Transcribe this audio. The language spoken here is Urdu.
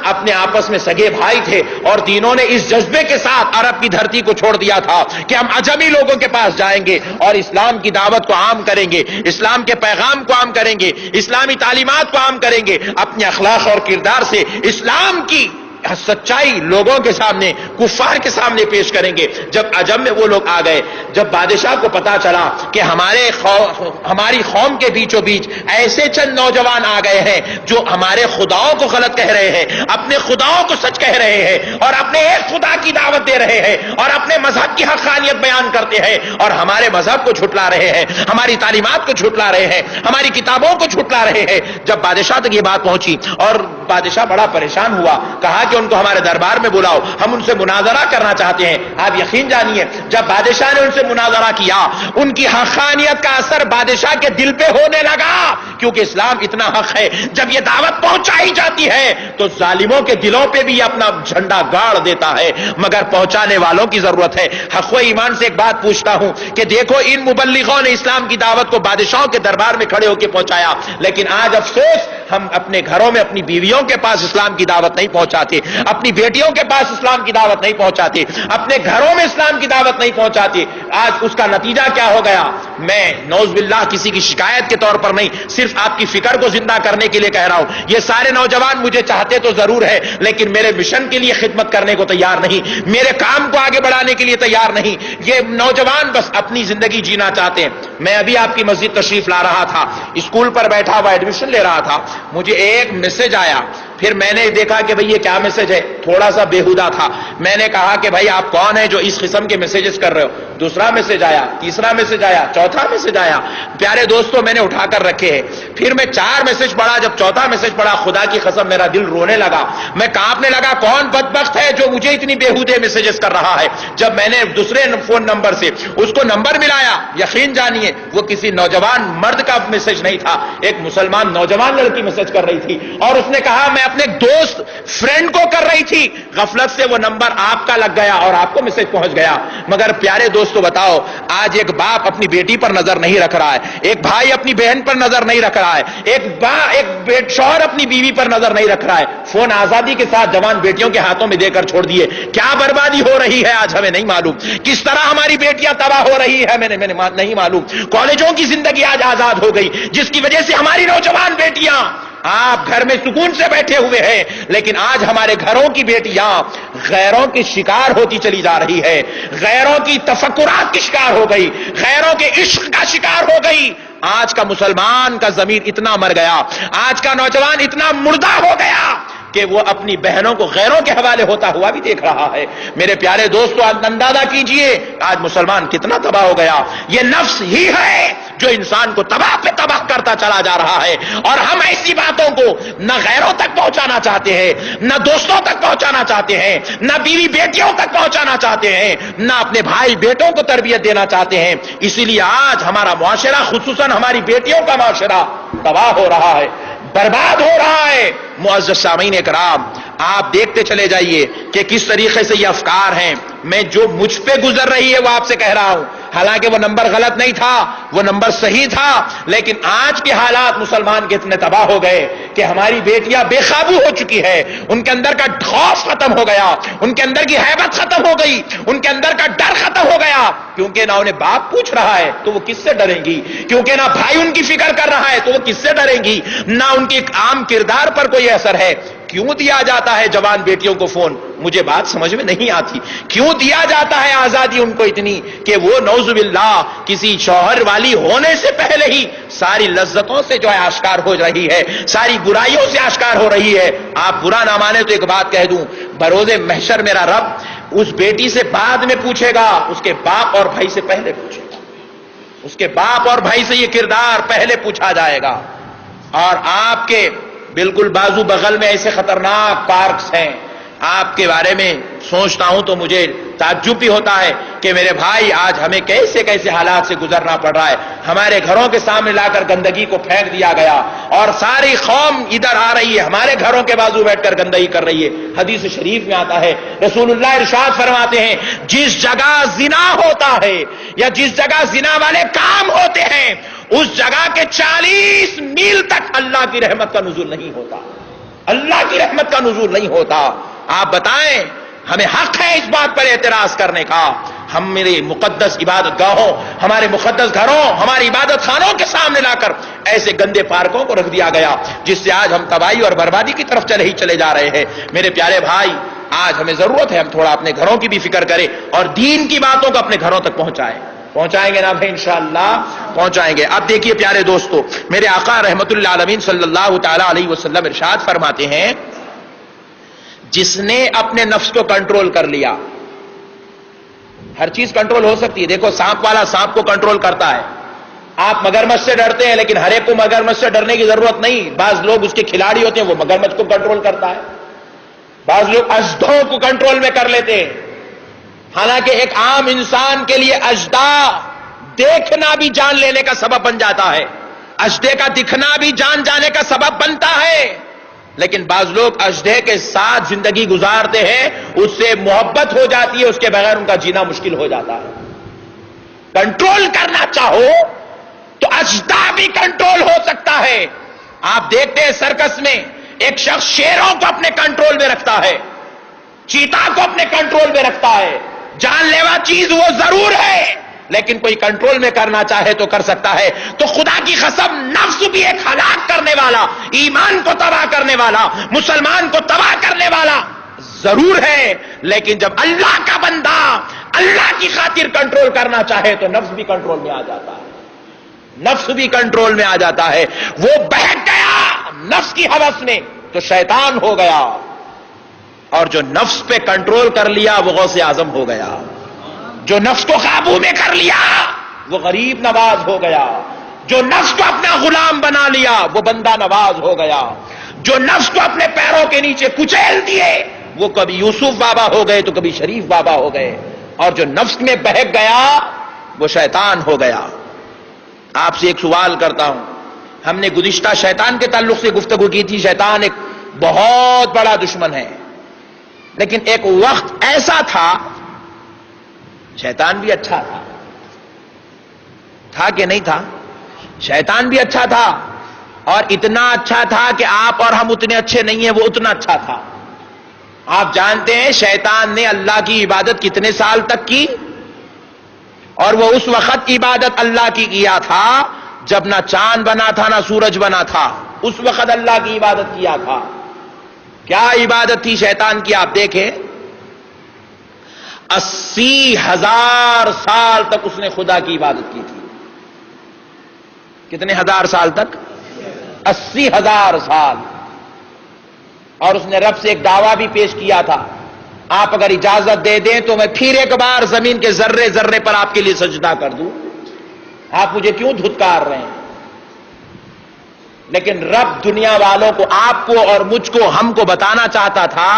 اپنے آپس میں سگے بھائی تھے اور تینوں نے اس جذبے کے ساتھ عرب کی دھرتی کو چھوڑ دیا تھا کہ ہم عجمی لوگوں کے پاس جائیں گے اور اسلام کی دعوت کو عام کریں گے، اسلام کے پیغام کو عام کریں گے، اسلامی تعلیمات کو عام کریں گے، اپنے اخلاق اور کردار سے اسلام کی سچائی لوگوں کے سامنے، کفار کے سامنے پیش کریں گے۔ جب عجم میں وہ لوگ آ گئے، جب بادشاہ کو پتا چلا کہ ہماری قوم کے بیچوں بیچ ایسے چند نوجوان آ گئے ہیں جو ہمارے خداؤں کو غلط کہہ رہے ہیں، اپنے خداؤں کو سچ کہہ رہے ہیں اور اپنے ایک خدا کی دعوت دے رہے ہیں اور اپنے مذہب کی حقانیت بیان کرتے ہیں اور ہمارے مذہب کو جھٹلا رہے ہیں، ہماری تعلیمات کو جھٹلا رہے ہیں، ہماری کتابوں کو جھٹلا رہے ہیں، جب بادشاہ تک یہ بات پہنچی اور بادشاہ بڑا پریشان ہوا، کہا کہ ان کو ہمارے دربار میں بلاؤ، ہم ان سے مناظرہ کرنا چاہتے ہیں۔ آپ یقین جانیے جب بادشاہ نے ان سے مناظرہ کیا، ان کی حقانیت کا اثر بادشاہ کے دل پہ ہونے لگا، کیونکہ اسلام اتنا حق ہے، جب یہ دعوت پہنچائی جاتی ہے تو ظالموں کے دلوں پہ بھی اپنا جھنڈا گاڑ دیتا ہے، مگر پہنچانے والوں کی ضرورت ہے۔ حق و ایمان سے ایک بات پوچھتا ہوں کہ دیکھو ان مبلغوں نے اسلام کی دعوت کو بادشاہوں کے دربار میں کھڑے ہو کے پہنچایا، لیکن آج افسوس ہم اپنے گھروں میں اپنی بیویوں کے پاس اسلام کی دعوت نہیں پہنچاتے، اپنی بیٹیوں کے پاس اسلام کی دعوت نہیں پہنچاتے، اپنے گھروں میں اسلام کی دعوت نہیں پہنچاتے۔ آج اس کا نتیجہ کیا ہو گیا؟ میں نعوذ باللہ کسی کی شکایت کے طور پر نہیں، صرف آپ کی فکر کو زندہ کرنے کے لیے کہہ رہا ہوں، یہ سارے نوجوان مجھے چاہتے تو ضرور ہے لیکن میرے مشن کے لیے خدمت کرنے کو تیار نہیں، میرے کام کو آگے بڑھانے کے لیے تیار نہیں۔ یہ نوجوان بس اپنی زندگی جینا چاہتے ہیں۔ میں ابھی آپ کی مسجد تشریف لا رہا تھا، اسکول پر بیٹھا ہوا ایڈمیشن لے رہا تھا، مجھے ایک میسج آیا، پھر میں نے دیکھا کہ بھئی یہ کیا میسج ہے، تھوڑا سا بےہودہ تھا، میں نے کہا کہ بھائی آپ کون ہیں جو اس قسم کے میسیجز کر رہے ہو؟ دوسرا میسج آیا، تیسرا میسج آیا، چوتھا میسج آیا۔ پیارے دوستو میں نے اٹھا کر رکھے ہیں، پھر میں 4 میسج پڑھا، جب چوتھا میسج پڑھا خدا کی قسم میرا دل رونے لگا، میں کانپنے لگا، کون بدبخت ہے جو مجھے اتنی بےہودے میسیجز کر رہا ہے؟ جب میں نے دوسرے فون نمبر سے اس کو نمبر ملایا، یقین جانیے وہ کسی نوجوان مرد کا میسج نہیں تھا، ایک مسلمان نوجوان لڑکی میسج کر رہی تھی اور اس نے کہا میں اپنے ایک دوست فرینڈ کو کر رہی تھی، غفلت سے وہ نمبر آپ کا لگ گیا اور آپ کو میسج پہنچ گیا۔ مگر پیارے دوستو بتاؤ، آج ایک باپ اپنی بیٹی پر نظر نہیں رکھ رہا ہے، ایک بھائی اپنی بہن پر نظر نہیں رکھ رہا ہے، ایک شوہر اپنی بیوی پر نظر نہیں رکھ رہا ہے، فون آزادی کے ساتھ جوان بیٹیوں کے ہاتھوں میں دے کر چھوڑ دیے۔ کیا بربادی ہو رہی ہے آج ہمیں نہیں معلوم، کس طرح ہماری بیٹیاں تباہ ہو رہی ہے میں نہیں معلوم۔ کالجوں کی زندگی آج آزاد ہو گئی جس کی وجہ سے ہماری نوجوان بیٹیاں، آپ گھر میں سکون سے بیٹھے ہوئے ہیں لیکن آج ہمارے گھروں کی بیٹیاں غیروں کی شکار ہوتی چلی جا رہی ہے، غیروں کی تفکرات کی شکار ہو گئی، غیروں کے عشق کا شکار ہو گئی۔ آج کا مسلمان کا ضمیر اتنا مر گیا، آج کا نوجوان اتنا مردہ ہو گیا کہ وہ اپنی بہنوں کو غیروں کے حوالے ہوتا ہوا بھی دیکھ رہا ہے۔ میرے پیارے دوستو اندازہ کیجئے آج مسلمان کتنا تباہ ہو گیا۔ یہ نفس ہی ہے جو انسان کو تباہ پہ تباہ کرتا چلا جا رہا ہے، اور ہم ایسی باتوں کو نہ غیروں تک پہنچانا چاہتے ہیں، نہ دوستوں تک پہنچانا چاہتے ہیں، نہ بیوی بیٹیوں تک پہنچانا چاہتے ہیں، نہ اپنے بھائی بیٹوں کو تربیت دینا چاہتے ہیں۔ اسی لیے آج ہمارا معاشرہ، خصوصاً ہماری بیٹیوں کا معاشرہ تباہ ہو رہا ہے، برباد ہو رہا ہے۔ معزز سامعین کرام، آپ دیکھتے چلے جائیے کہ کس طریقے سے یہ افکار ہیں۔ میں جو مجھ پہ گزر رہی ہے وہ آپ سے کہہ رہا ہوں، حالانکہ وہ نمبر غلط نہیں تھا، وہ نمبر صحیح تھا، لیکن آج کے حالات مسلمان کے اتنے تباہ ہو گئے کہ ہماری بیٹیاں بے قابو ہو چکی ہے، ان کے اندر کا خوف ختم ہو گیا، ان کے اندر کی ہیبت ختم ہو گئی، ان کے اندر کا ڈر ختم ہو گیا، کیونکہ نہ انہیں باپ پوچھ رہا ہے تو وہ کس سے ڈریں گی، کیونکہ نہ بھائی ان کی فکر کر رہا ہے تو وہ کس سے ڈریں گی، نہ ان کے عام کردار پر کوئی اثر ہے۔ کیوں دیا جاتا ہے جوان بیٹیوں کو فون؟ مجھے بات سمجھ میں نہیں آتی، کیوں دیا جاتا ہے آزادی ان کو اتنی کہ وہ نعوذ باللہ کسی شوہر والی ہونے سے پہلے ہی ساری لذتوں سے جو ہے آشکار ہو رہی ہے، ساری برائیوں سے آشکار ہو رہی ہے۔ آپ برا نہ مانے تو ایک بات کہہ دوں، بروز محشر میرا رب اس بیٹی سے بعد میں پوچھے گا، اس کے باپ اور بھائی سے پہلے پوچھے گا، اس کے باپ اور بھائی سے یہ کردار پہلے پوچھا جائے گا۔ اور آپ کے بالکل بازو بغل میں ایسے خطرناک پارکس ہیں، آپ کے بارے میں سوچتا ہوں تو مجھے تعجب بھی ہوتا ہے کہ میرے بھائی آج ہمیں کیسے کیسے حالات سے گزرنا پڑ رہا ہے۔ ہمارے گھروں کے سامنے لا کر گندگی کو پھینک دیا گیا اور ساری قوم ادھر آ رہی ہے، ہمارے گھروں کے بازو بیٹھ کر گندگی کر رہی ہے۔ حدیث شریف میں آتا ہے، رسول اللہ ارشاد فرماتے ہیں، جس جگہ زنا ہوتا ہے یا جس جگہ زنا والے کام ہوتے ہیں اس جگہ کے 40 میل تک اللہ کی رحمت کا نزول نہیں ہوتا۔ اللہ کی رحمت کا نزول نہیں ہوتا. آپ بتائیں ہمیں حق ہے اس بات پر اعتراض کرنے کا. ہم میرے مقدس عبادت گاہوں, ہمارے مقدس گھروں, ہماری عبادت خانوں کے سامنے لا کر ایسے گندے پارکوں کو رکھ دیا گیا جس سے آج ہم تباہی اور بربادی کی طرف چلے جا رہے ہیں. میرے پیارے بھائی, آج ہمیں ضرورت ہے ہم تھوڑا اپنے گھروں کی بھی فکر کریں اور دین کی باتوں کو اپنے گھروں تک پہنچائیں گے نا بھائی, انشاءاللہ پہنچائیں گے. اب دیکھیے پیارے دوستو, میرے آقا رحمت اللہ عالمین صلی اللہ تعالی علیہ وسلم ارشاد فرماتے ہیں, جس نے اپنے نفس کو کنٹرول کر لیا. ہر چیز کنٹرول ہو سکتی ہے. دیکھو سانپ والا سانپ کو کنٹرول کرتا ہے. آپ مگرمچھ سے ڈرتے ہیں, لیکن ہر ایک کو مگرمچھ سے ڈرنے کی ضرورت نہیں. بعض لوگ اس کے کھلاڑی ہوتے ہیں, وہ مگرمچھ کو کنٹرول کرتا ہے. بعض لوگ اژدھوں کو کنٹرول میں کر لیتے ہیں. حالانکہ ایک عام انسان کے لیے اژدھا دیکھنا بھی جان لینے کا سبب بن جاتا ہے. اژدھے کا دکھنا بھی جان جانے کا سبب بنتا ہے. لیکن بعض لوگ اژدھے کے ساتھ زندگی گزارتے ہیں, اس سے محبت ہو جاتی ہے, اس کے بغیر ان کا جینا مشکل ہو جاتا ہے. کنٹرول کرنا چاہو تو اژدھا بھی کنٹرول ہو سکتا ہے. آپ دیکھتے ہیں سرکس میں ایک شخص شیروں کو اپنے کنٹرول میں رکھتا ہے, چیتا کو اپنے کنٹرول میں رکھتا ہے. جان لیوا چیز وہ ضرور ہے, لیکن کوئی کنٹرول میں کرنا چاہے تو کر سکتا ہے. تو خدا کی قسم, نفس بھی ایک ہلاک کرنے والا, ایمان کو تباہ کرنے والا, مسلمان کو تباہ کرنے والا ضرور ہے. لیکن جب اللہ کا بندہ اللہ کی خاطر کنٹرول کرنا چاہے تو نفس بھی کنٹرول میں آ جاتا ہے. نفس بھی کنٹرول میں آ جاتا ہے. وہ بہک گیا نفس کی ہوس میں تو شیطان ہو گیا, اور جو نفس پہ کنٹرول کر لیا وہ غوث اعظم ہو گیا. جو نفس کو قابو میں کر لیا وہ غریب نواز ہو گیا. جو نفس کو اپنا غلام بنا لیا وہ بندہ نواز ہو گیا. جو نفس کو اپنے پیروں کے نیچے کچیل دیے وہ کبھی یوسف بابا ہو گئے تو کبھی شریف بابا ہو گئے. اور جو نفس میں بہک گیا وہ شیطان ہو گیا. آپ سے ایک سوال کرتا ہوں, ہم نے گزشتہ شیطان کے تعلق سے گفتگو کی تھی. شیطان ایک بہت بڑا دشمن ہے, لیکن ایک وقت ایسا تھا شیطان بھی اچھا تھا کہ نہیں تھا؟ شیطان بھی اچھا تھا, اور اتنا اچھا تھا کہ آپ اور ہم اتنے اچھے نہیں ہیں, وہ اتنا اچھا تھا. آپ جانتے ہیں شیطان نے اللہ کی عبادت کتنے سال تک کی؟ اور وہ اس وقت عبادت اللہ کی کیا تھا جب نہ چاند بنا تھا نہ سورج بنا تھا. اس وقت اللہ کی عبادت کیا تھا. کیا عبادت تھی شیطان کی؟ آپ دیکھیں 80,000 سال تک اس نے خدا کی عبادت کی تھی. کتنے ہزار سال تک؟ 80,000 سال. اور اس نے رب سے ایک دعویٰ بھی پیش کیا تھا, آپ اگر اجازت دے دیں تو میں پھر ایک بار زمین کے ذرے ذرے پر آپ کے لیے سجدہ کر دوں. آپ مجھے کیوں دھتکار رہے ہیں؟ لیکن رب دنیا والوں کو, آپ کو اور مجھ کو, ہم کو بتانا چاہتا تھا